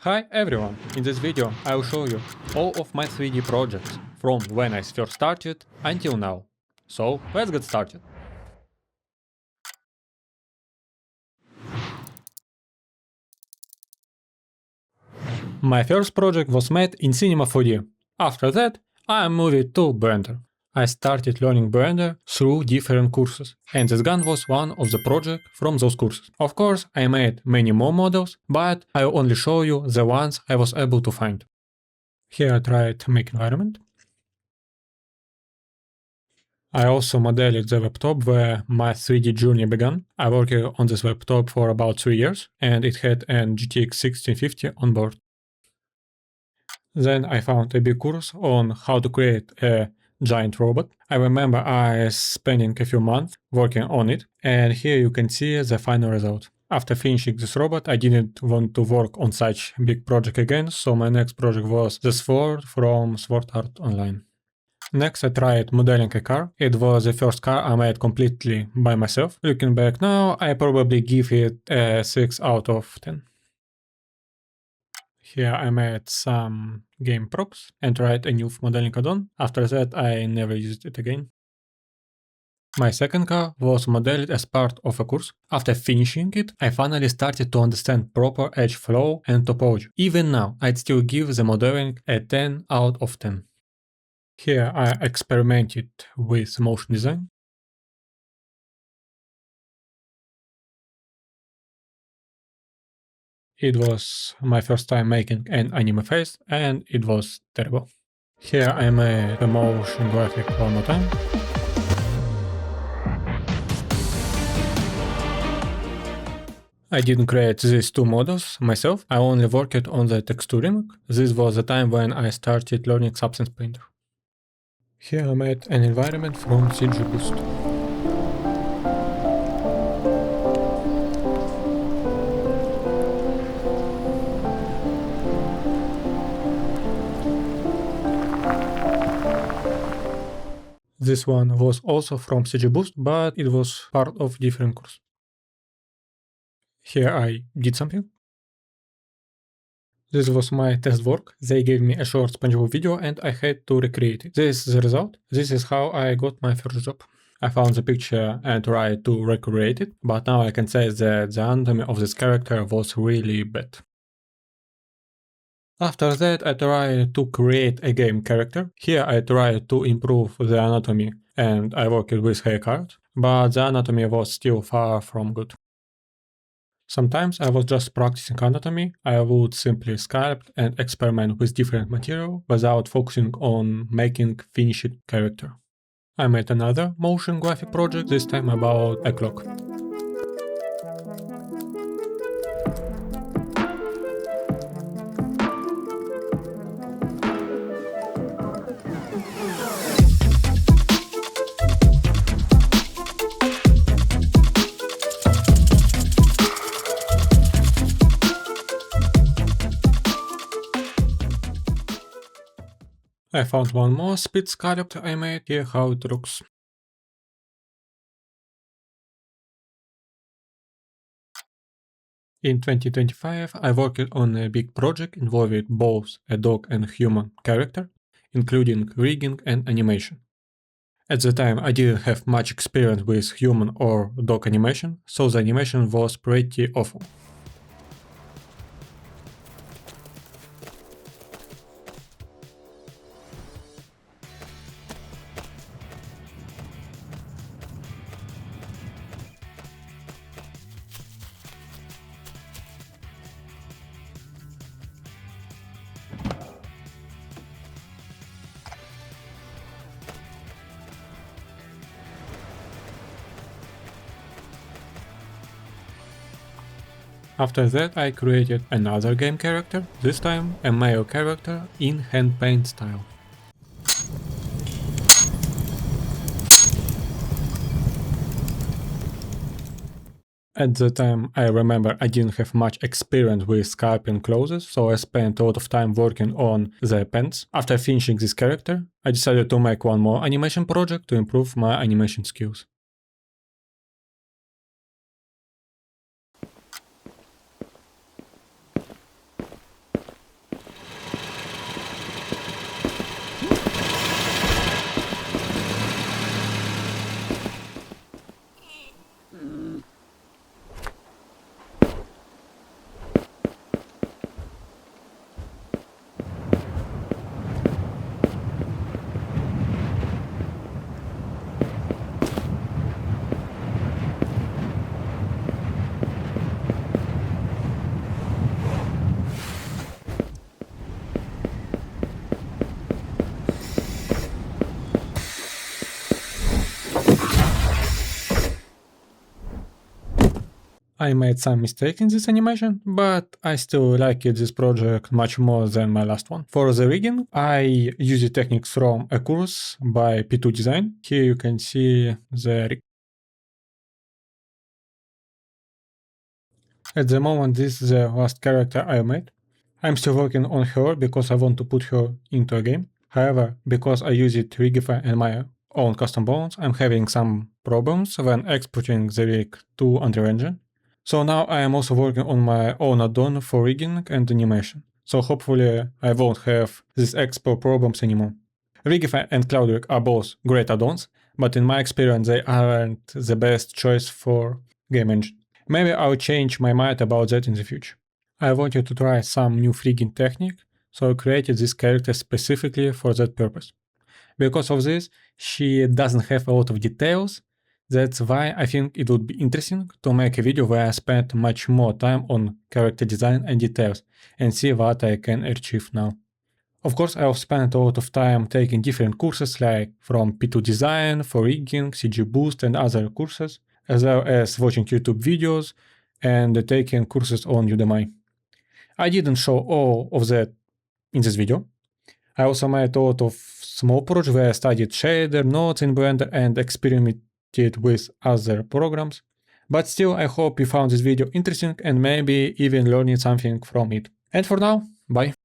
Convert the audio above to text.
Hi everyone! In this video I will show you all of my 3D projects from when I first started until now. So let's get started. My first project was made in Cinema 4D. After that I moved to Blender. I started learning Blender through different courses, and this gun was one of the projects from those courses. Of course, I made many more models, but I will only show you the ones I was able to find. Here I tried make environment. I also modeled the laptop where my 3D journey began. I worked on this laptop for about 3 years, and it had an GTX 1650 on board. Then I found a big course on how to create a giant robot. I remember I spending a few months working on it, and here you can see the final result. After finishing this robot, I didn't want to work on such big project again, so my next project was the sword from Sword Art Online. Next I tried modeling a car. It was the first car I made completely by myself. Looking back now, I probably give it a 6 out of 10. Here I made some game props and tried a new modeling add-on. After that I never used it again. My second car was modeled as part of a course. After finishing it, I finally started to understand proper edge flow and topology. Even now, I'd still give the modeling a 10 out of 10. Here I experimented with motion design. It was my first time making an anime face, and it was terrible. Here I made a motion graphic one more time. I didn't create these two models myself, I only worked on the texturing. This was the time when I started learning Substance Painter. Here I made an environment from CG Boost. This one was also from CG Boost, but it was part of different course. Here I did something. This was my test work. They gave me a short SpongeBob video and I had to recreate it. This is the result. This is how I got my first job. I found the picture and tried to recreate it, but now I can say that the anatomy of this character was really bad. After that I tried to create a game character. Here I tried to improve the anatomy and I worked with haircut, but the anatomy was still far from good. Sometimes I was just practicing anatomy. I would simply sculpt and experiment with different material without focusing on making finished character. I made another motion graphic project, this time about a clock. I found one more speed sculpt I made, here how it looks. In 2025 I worked on a big project involving both a dog and human character, including rigging and animation. At the time I didn't have much experience with human or dog animation, so the animation was pretty awful. After that I created another game character, this time a male character in hand paint style. At the time I remember I didn't have much experience with sculpting clothes, so I spent a lot of time working on the pants. After finishing this character, I decided to make one more animation project to improve my animation skills. I made some mistake in this animation, but I still like this project much more than my last one. For the rigging, I use the techniques from a course by P2 Design. Here you can see the rig. At the moment, this is the last character I made. I'm still working on her because I want to put her into a game. However, because I use it Rigify and my own custom bones, I'm having some problems when exporting the rig to Unreal Engine. So now I am also working on my own add-on for rigging and animation. So hopefully I won't have these export problems anymore. Rigify and CloudRig are both great add-ons, but in my experience they aren't the best choice for game engine. Maybe I'll change my mind about that in the future. I wanted to try some new rigging technique, so I created this character specifically for that purpose. Because of this, she doesn't have a lot of details. That's why I think it would be interesting to make a video where I spend much more time on character design and details and see what I can achieve now. Of course, I've spent a lot of time taking different courses like from P2 Design, for rigging, CG Boost and other courses, as well as watching YouTube videos and taking courses on Udemy. I didn't show all of that in this video. I also made a lot of small projects where I studied shader, nodes in Blender and experimented with other programs. But still, I hope you found this video interesting and maybe even learning something from it. And for now, bye.